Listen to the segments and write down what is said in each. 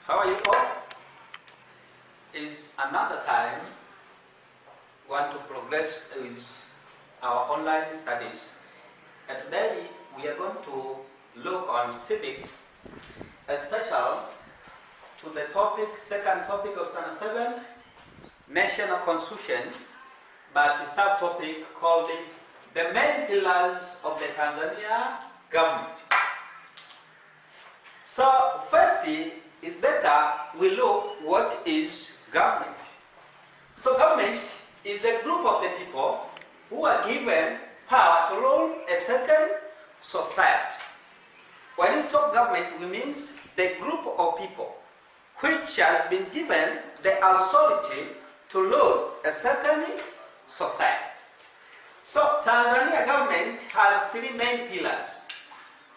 How are you all? Is another time we want to progress with our online studies. And today we are going to look on civics, especially to the second topic of Standard 7, National Constitution, but the subtopic called the main pillars of the Tanzania government. So firstly, it's better we look what is government. So government is a group of the people who are given power to rule a certain society. When we talk government, we mean the group of people which has been given the authority to rule a certain society. So Tanzania government has three main pillars.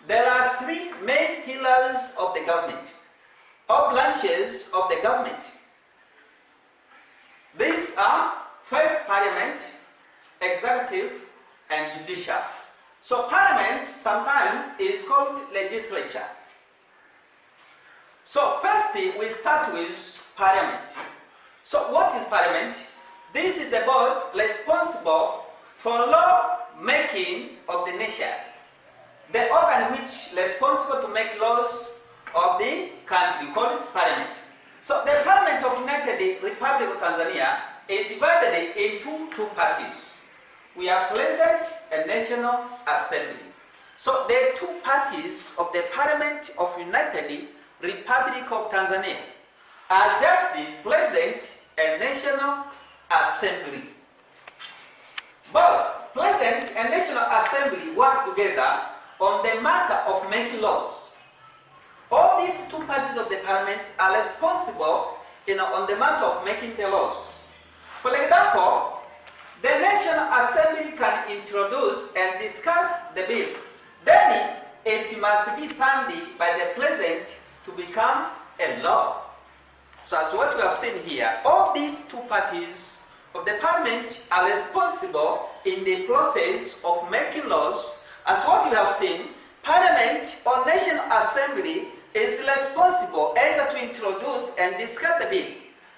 There are three main pillars of the government, or branches of the government. These are first parliament, executive, and judicial. So parliament sometimes is called legislature. So firstly, we start with parliament. So what is parliament? This is the board responsible for law making of the nation. The organ which is responsible to make laws of the country, we call it parliament. So the Parliament of United Republic of Tanzania is divided into two parties. We have President and National Assembly. So the two parties of the Parliament of United Republic of Tanzania are just the President and National Assembly. Both President and National Assembly work together on the matter of making laws. All these two parties of the parliament are responsible on the matter of making the laws. For example, the National Assembly can introduce and discuss the bill. Then it must be signed by the President to become a law. So as what we have seen here, all these two parties of the parliament are responsible in the process of making laws. As what we have seen, Parliament or National Assembly is responsible either to introduce and discuss the bill.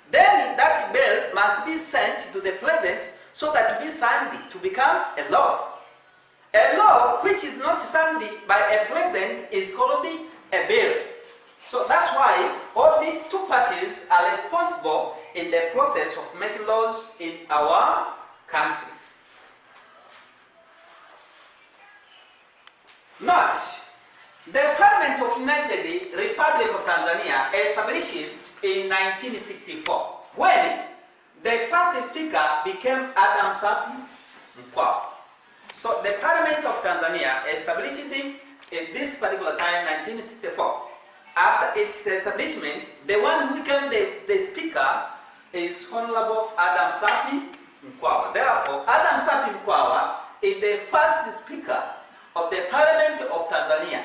Then that bill must be sent to the President so that to be signed to become a law. A law which is not signed by a President is called a bill. So that's why all these two parties are responsible in the process of making laws in our country. Note, the Parliament of United Republic of Tanzania established in 1964 when the first speaker became Adam Sapi Mkwawa. So the Parliament of Tanzania established in this particular time, 1964. After its establishment, the one who became the speaker is Honorable Adam Sapi Mkwawa. Therefore, Adam Sapi Mkwawa is the first speaker of the Parliament of Tanzania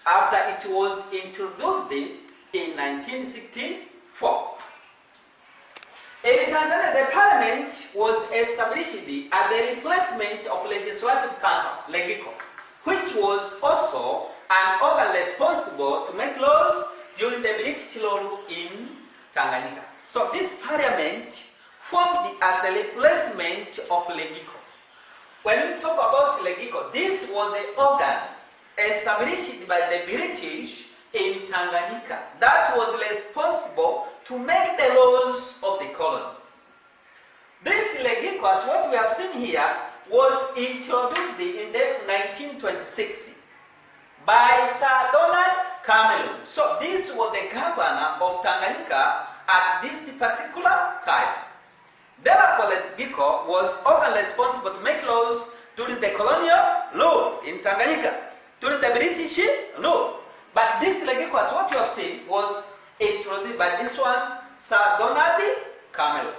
after it was introduced in 1964. In Tanzania, the Parliament was established as the replacement of Legislative Council, Legico, which was also an organ responsible to make laws during the British rule in Tanganyika. So this Parliament formed as a replacement of Legico. When we talk about Legico, this was the organ established by the British in Tanganyika that was responsible to make the laws of the colony. This Legico, as what we have seen here, was introduced in 1926 by Sir Donald Cameron. So this was the governor of Tanganyika at this particular time. Therefore, Legico was often responsible to make laws during the colonial rule in Tanganyika, during the British rule. But this Legico, as what you have seen, was introduced by this one, Sir Donald Cameron.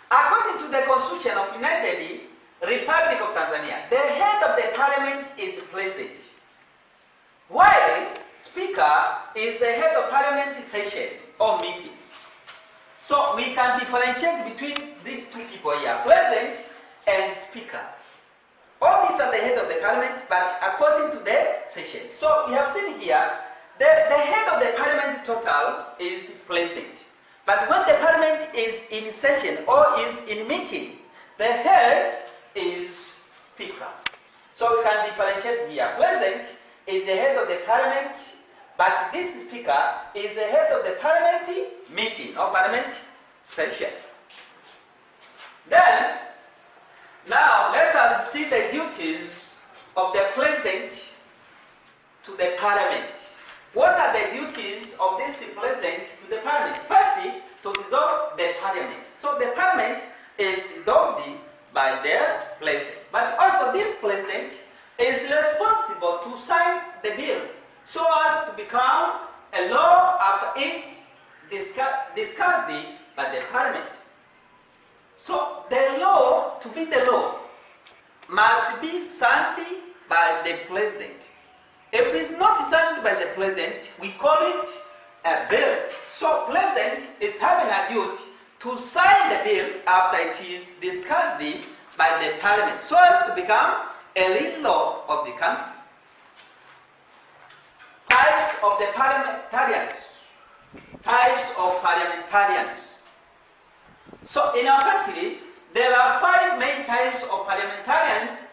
According to the Constitution of United Republic of Tanzania, the head of the parliament is President, while Speaker is the head of parliament session or meetings. So we can differentiate between these two people here, President and Speaker. All these are the head of the parliament, but according to the session. So we have seen here The head of the parliament total is president. But when the parliament is in session or is in meeting, the head is speaker. So we can differentiate here. President is the head of the parliament, but this speaker is the head of the parliament meeting or parliament session. Then, now let us see the duties of the president to the parliament. What are the duties of this president to the parliament? Firstly, to dissolve the parliament. So the parliament is dissolved by the president. But also this president is responsible to sign the bill so as to become a law after it's discussed by the parliament. So the law, to be the law, must be signed by the president. If it's not signed by the president, we call it a bill. So president is having a duty to sign the bill after it is discussed by the parliament so as to become a legal law of the country. Types of the parliamentarians. Types of parliamentarians. So in our country, there are 5 main types of parliamentarians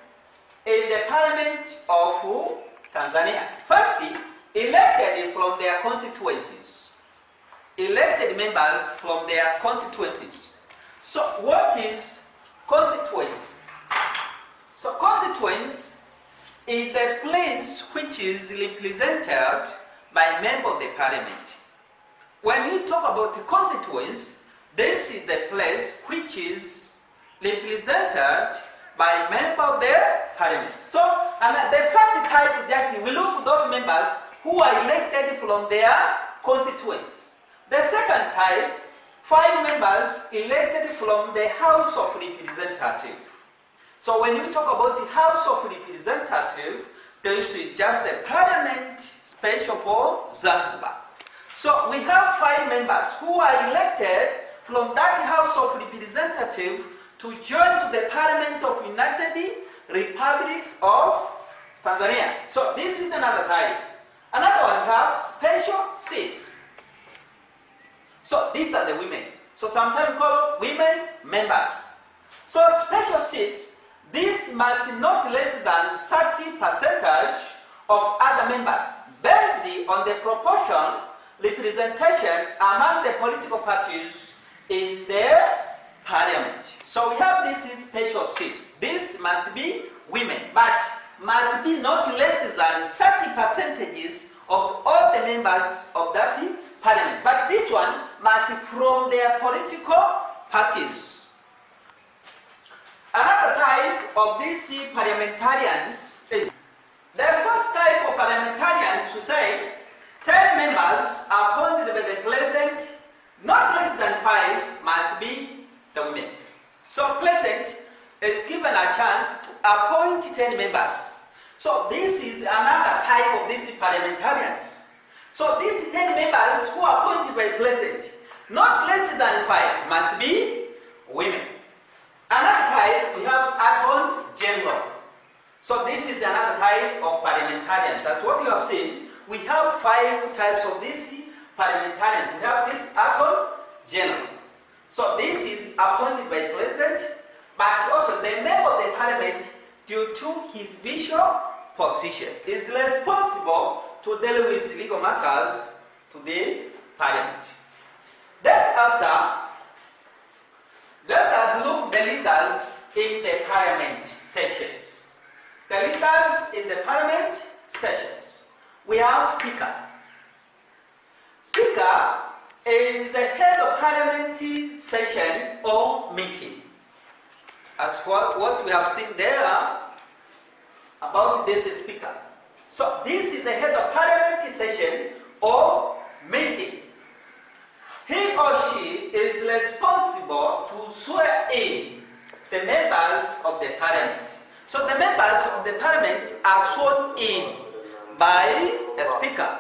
in the parliament of Tanzania. Firstly, elected from their constituencies. Elected members from their constituencies. So what is constituency? So constituency is the place which is represented by a member of the parliament. When we talk about the constituency, this is the place which is represented by a member of the parliament. So, and the first type, just we look at those members who are elected from their constituents. The second type, 5 members elected from the House of Representatives. So when we talk about the House of Representatives, this is just a parliament special for Zanzibar. So we have 5 members who are elected from that House of Representatives to join to the Parliament of United Republic of Tanzania. So this is another type. Another one, we have special seats. So these are the women. So sometimes we call women members. So special seats, this must not less than 30% of other members, based on the proportion representation among the political parties in their parliament. So we have these special seats. This must be women, but must be not less than 30% of all the members of that parliament. But this one must be from their political parties. Another type of these parliamentarians is the first type of parliamentarians to say 10 members appointed by the president, not less than 5 must be the women. So president is given a chance to appoint 10 members. So this is another type of these parliamentarians. So these 10 members who are appointed by president, not less than 5 must be women. Another type, we have attorney general. So this is another type of parliamentarians. That's what you have seen. We have 5 types of these parliamentarians. We have this attorney general. So this is appointed by the president, but also the member of the parliament, due to his official position, is responsible to deal with legal matters to the parliament. Then after, let us look the leaders in the parliament sessions. The leaders in the parliament sessions. We have speaker. Speaker is the head of parliamentary session or meeting. As for what we have seen there about this speaker. So this is the head of parliamentary session or meeting. He or she is responsible to swear in the members of the parliament. So the members of the parliament are sworn in by a speaker.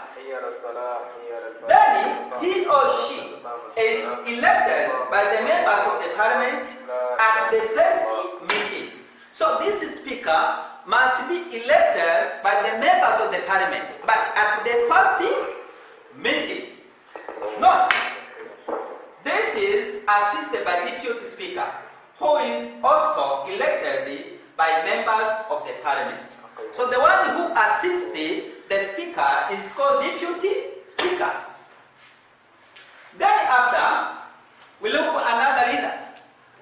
Then he or she is elected by the members of the parliament at the first meeting. So this speaker must be elected by the members of the parliament, but at the first deputy speaker, who is also elected by members of the parliament. So the one who assists the speaker is called deputy speaker. Then after, we look at another leader.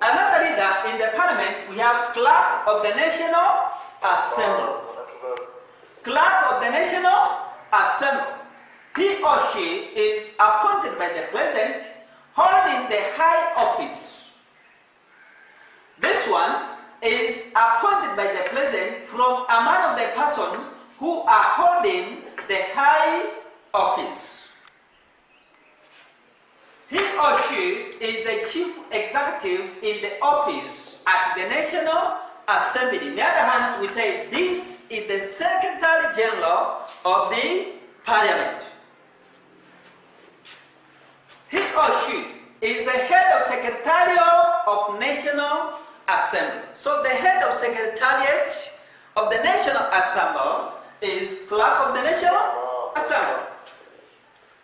Another leader in the parliament, we have clerk of the National Assembly. Clerk of the National Assembly. He or she is appointed by the president, holding the high office. This one is appointed by the president from among the persons who are holding the high office. He or she is the chief executive in the office at the National Assembly. In the other hands, we say this is the Secretary General of the Parliament. He or she is the head of Secretariat of National Assembly. So the head of Secretariat of the National Assembly is clerk of the National Assembly.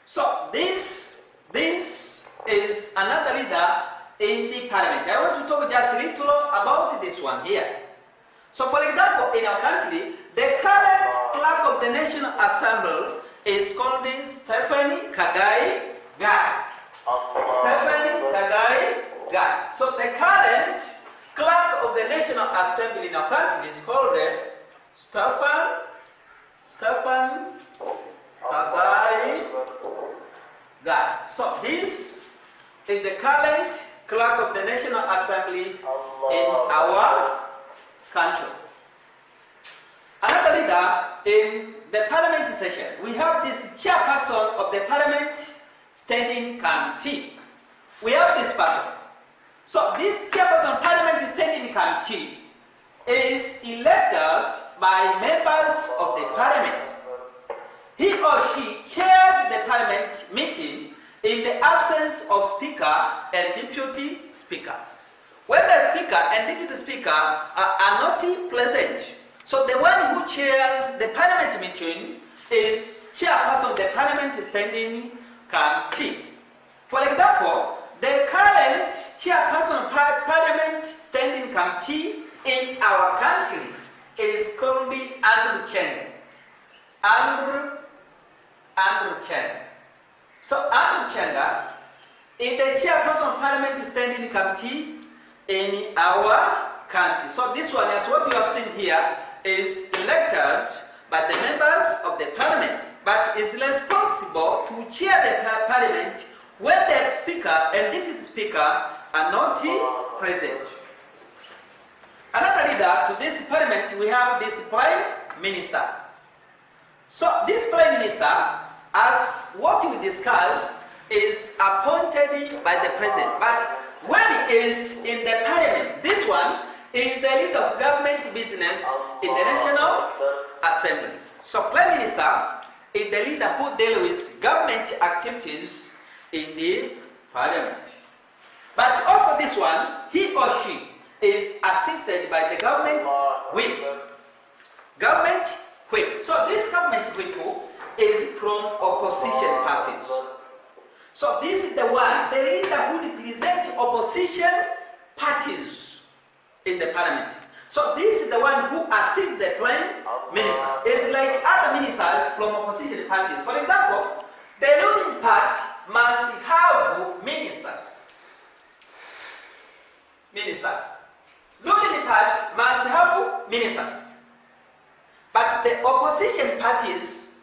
So this is another leader in the parliament. I want to talk just a little about this one here. So for example, in our country, the current clerk of the National Assembly is called Stephanie Kagai Gai. Stephanie Kagai Gai. So the current clerk of the National Assembly in our country is called Stephanie Kagai Gai. So this is the current clerk of the National Assembly in our country. Another leader in the parliamentary session, we have this chairperson of the Parliament Standing Committee. We have this person. So this chairperson of Parliament Standing Committee is elected by members of the Parliament. He or she chairs the Parliament meeting in the absence of Speaker and Deputy Speaker. When the Speaker and Deputy Speaker are not present, so the one who chairs the Parliament meeting is chairperson of the Parliament Standing Committee. For example, the current chairperson of Parliament Standing Committee in our country is called Andrew Cheng. Andrew Cheng. So Andrew Cheng is the chairperson of Parliament Standing Committee in our country. So this one, as what you have seen here, is elected by the members of the Parliament, but is responsible to chair the Parliament when the Speaker and Deputy Speaker are not present. Another leader to this Parliament, we have this Prime Minister. So this Prime Minister, as what we discussed, is appointed by the President. But when he is in the Parliament, this one is a leader of government business in the National Assembly. So Prime Minister is the leader who deals with government activities in the Parliament. But also this one, he or she is assisted by the government whip. Government whip. So this government whip is from opposition parties. So this is the one, the leader who represents opposition parties in the Parliament. So this is the one who assists the Prime Minister. It's like other ministers from opposition parties. For example, the ruling party must have ministers. Ruling party must have ministers. But the opposition parties,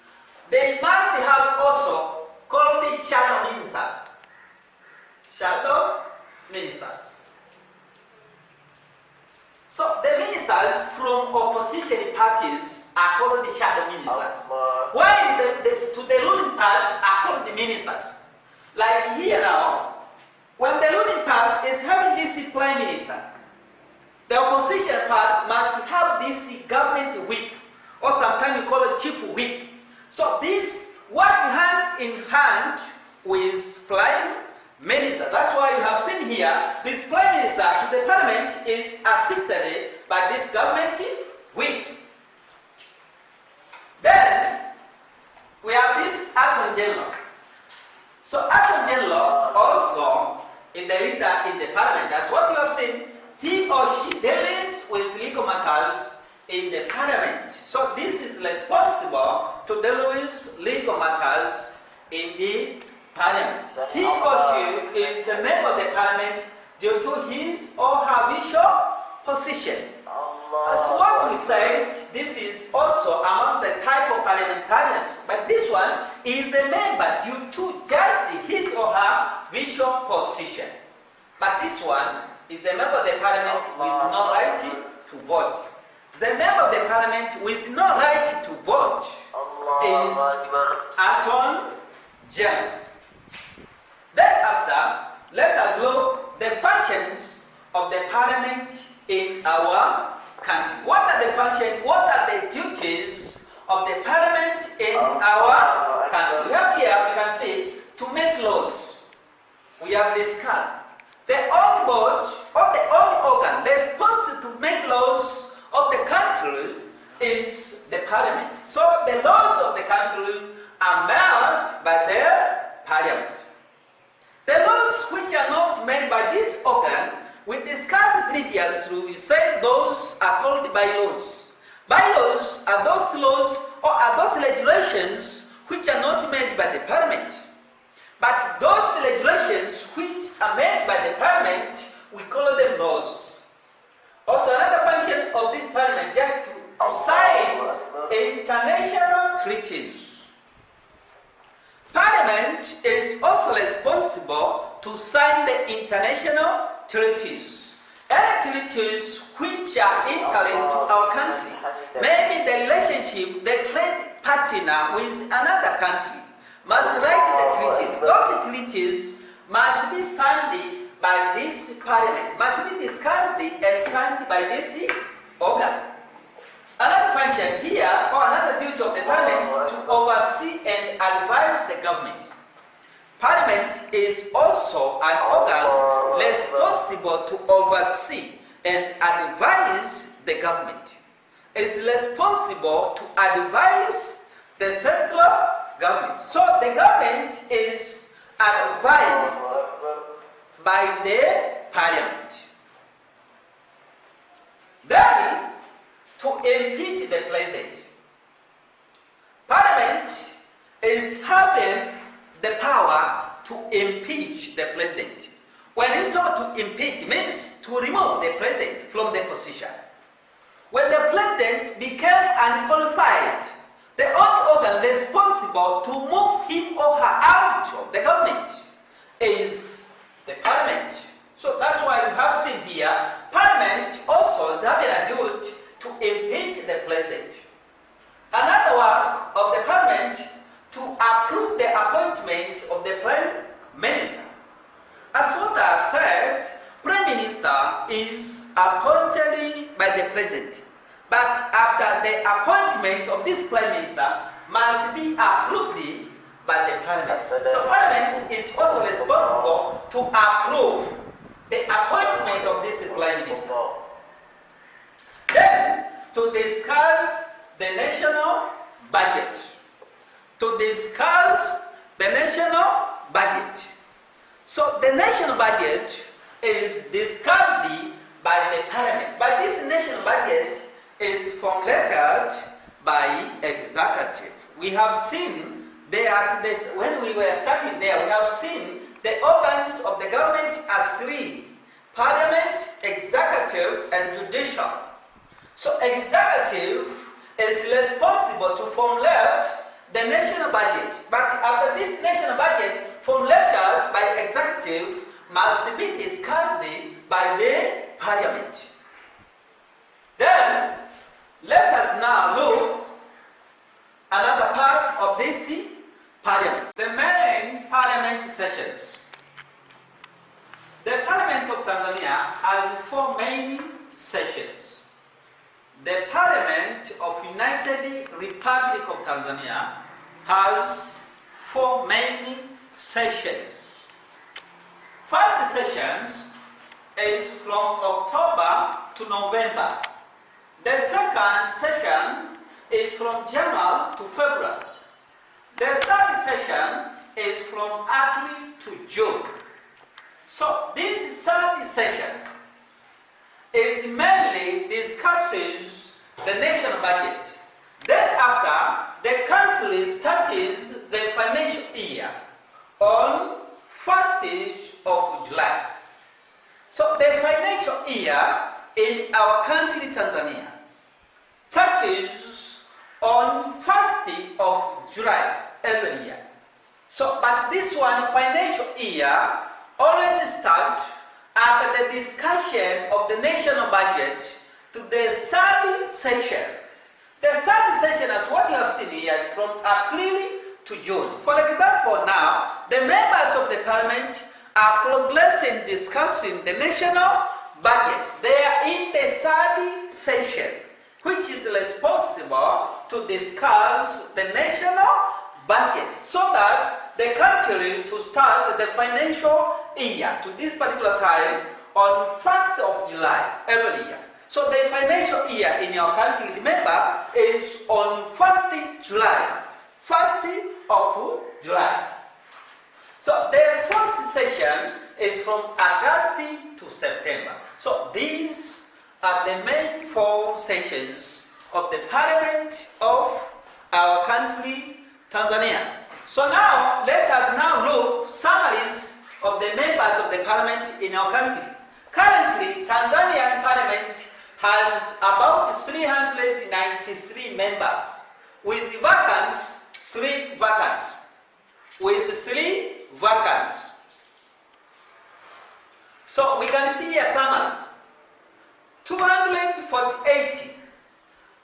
they must have also called shadow ministers. Shadow ministers. So the ministers from opposition parties are called the shadow ministers. While to the ruling party are called the ministers. Like here now, when the ruling party is having this Prime Minister, the opposition part must have this government whip, or sometimes we call it chief whip. So this work hand in hand with Prime Minister. That's why you have seen here, this Prime Minister to the Parliament is assisted by this government whip. Then we have this Attorney General. So Attorney General also in the leader in the parliament. That's what you have seen. He or she deals with legal matters in the parliament. So this is responsible to deal with legal matters in the parliament. He or she is the member of the parliament due to his or her visual position. As what we said, this is also among the type of parliamentarians. But this one is a member due to just his or her visual position. But this one is the member of the parliament with no right to vote. The member of the parliament with no right to vote is Attorney General. Thereafter, let us look the functions of the parliament in our country. What are the functions, what are the duties of the parliament in our country? We have here, we can see, to make laws. We have discussed. The only board, or the only organ responsible to make laws of the country is the parliament. So the laws of the country are made by the parliament. The laws which are not made by this organ, we discussed previously, we said those are called bylaws. Bylaws are those laws or are those regulations which are not made by the parliament. But those regulations which are made by the parliament, we call them laws. Also another function of this parliament, just to sign international treaties. Parliament is also responsible to sign the international treaties. Any treaties which are interlinked to our country, maybe the relationship, the trade partner with another country, must write the treaties. Those treaties must be signed by this parliament, must be discussed and signed by this organ. Another function here, or another duty of the parliament, to oversee and advise the government. Parliament is also an organ responsible to oversee and advise the government. It's responsible to advise the central government. So the government is advised by the parliament. Then, to impeach the president. Parliament is having the power to impeach the president. When you talk to impeach, it means to remove the president from the position. When the president became unqualified, the only organ responsible to move him or her out of the government is the parliament. So that's why we have seen here, parliament also having a duty to impeach the president. Another work of the parliament to approve the appointment of the prime minister. As what I have said, prime minister is appointed by the president. But after the appointment of this prime minister must be approved by the parliament. So parliament is also responsible to approve the appointment of this prime minister. Then, to discuss the national budget. To discuss the national budget. So the national budget is discussed by the parliament. But this national budget is formulated by executive. We have seen there this, when we were starting there, we have seen the organs of the government as three: parliament, executive, and judicial. So executive is responsible to formulate the national budget. But after this national budget formulated by executive must be discussed by the parliament. Then let us now look another part of this parliament. The main parliament sessions. The Parliament of Tanzania has four main sessions. The Parliament of United Republic of Tanzania has four main sessions. First sessions is from October to November. The second session is from January to February. The third session is from April to June. So this third session is mainly discusses the national budget. Then after, the country starts the financial year on 1st of July. So the financial year in our country, Tanzania, starts on 1st of July every year. So, but this one, financial year, always starts after the discussion of the national budget to the third session. The third session, as what you have seen here, is from April to June. For example, now, the members of the parliament are progressing discussing the national budget. They are in the third session, which is responsible to discuss the national budget so that the country to start the financial year to this particular time on 1st of July every year. So the financial year in your country, remember, is on 1st July. 1st of July. So the first session is from August to September. So these are the main 4 sessions of the parliament of our country, Tanzania. So now, let us now look summaries of the members of the parliament in our country. Currently, Tanzanian parliament has about 393 members, with vacants, 3 vacants. With 3 vacants. So we can see a summary. 248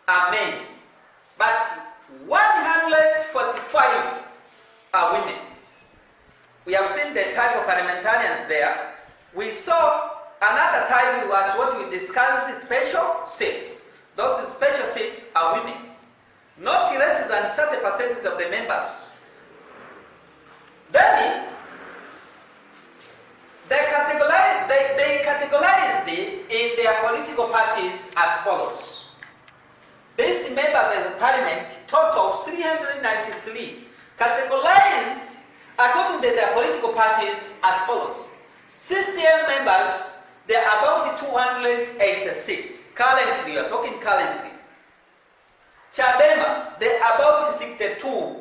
are men, but 145 are women. We have seen the type of parliamentarians there. We saw another type was what we discussed, special seats. Those special seats are women. Not less than 30% of the members. Then they categorized in their political parties as follows. These members of the parliament, total of 393, categorized according to their political parties as follows. CCM members, they are about 286. Currently, we are talking currently. Chadema, they are about 62.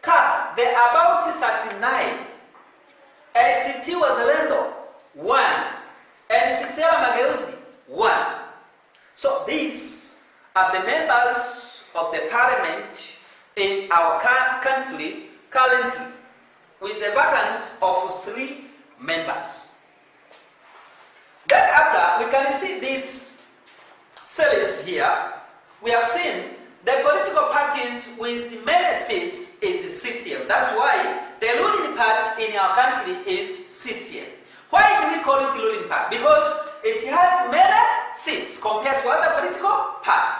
CAP, they are about 39. SST Wazalendo, 1. And Sisera Mageuzi, 1. So these are the members of the parliament in our country currently, with the vacance of 3 members. Then after, we can see this series here. We have seen the political parties with many seats is CCM. That's why the ruling party in our country is CCM. Why do we call it ruling party? Because it has many seats compared to other political parties.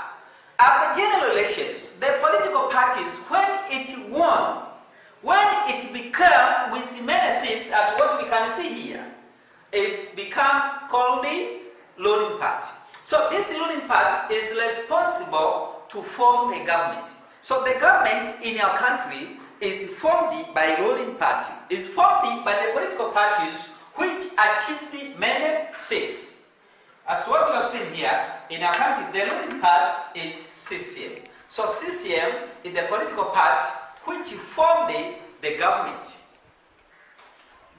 After general elections, the political parties, when it won, when it became with many seats, as what we can see here, it became called the ruling party. So this ruling party is responsible to form the government. So the government in our country is formed by ruling party, is formed by the political parties which achieved many seats. As what you have seen here, in our country, the ruling party is CCM. So CCM is the political party which formed the government.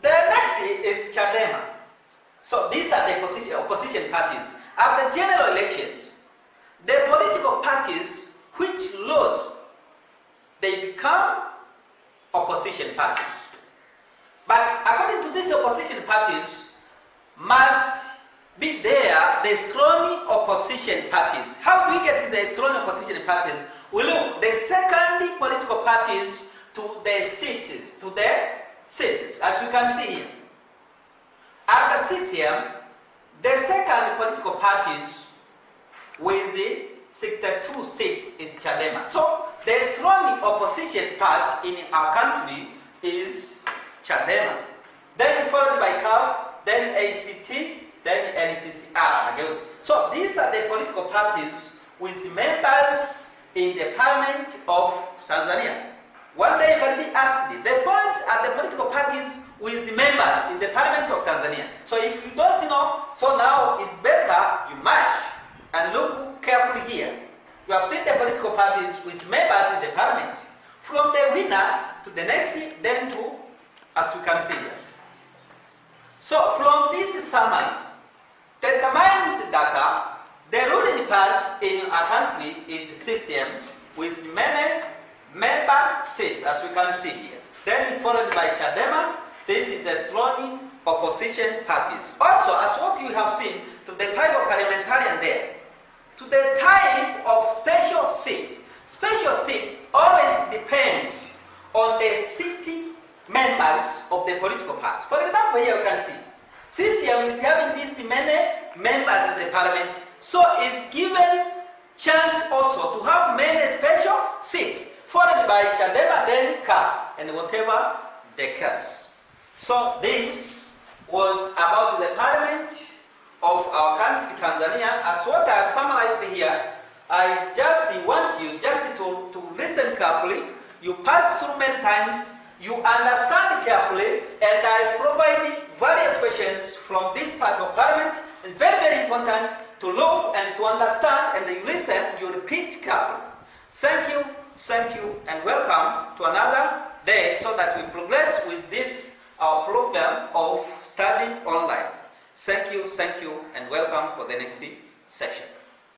The next is Chadema. So these are the opposition parties. After general elections, the political parties which lost, they become opposition parties. But according to these opposition parties, must be there the strong opposition parties. How do we get the strong opposition parties? We look the second political parties to the cities, as we can see here. After CCM, the second political parties with the 62 seats is Chadema. So the strong opposition party in our country is Chadema. Then followed by CAF, then ACT, then NCCR. So these are the political parties with members in the parliament of Tanzania. One day you can be asked, the points are the political parties with members winner to the next, then to, as you can see here. So from this summary, determines that the ruling part in our country is CCM with many member seats, as we can see here. Then followed by Chadema. This is the strong opposition parties. Also, as what you have seen, to the type of parliamentarian there, to the type of special seats. Special seats always depend on the city members of the political party. For example, here you can see, CCM is having this many members of the parliament, so it's given chance also to have many special seats, followed by Chadema, then CAF, and whatever the case. So this was about the parliament of our country, Tanzania. As what I have summarized here, I just want you just to listen carefully. You pass through many times, you understand carefully, and I provide various questions from this part of parliament. It's very, very important to look and to understand, and you listen, you repeat carefully. Thank you, and welcome to another day so that we progress with this our program of studying online. Thank you, and welcome for the next session.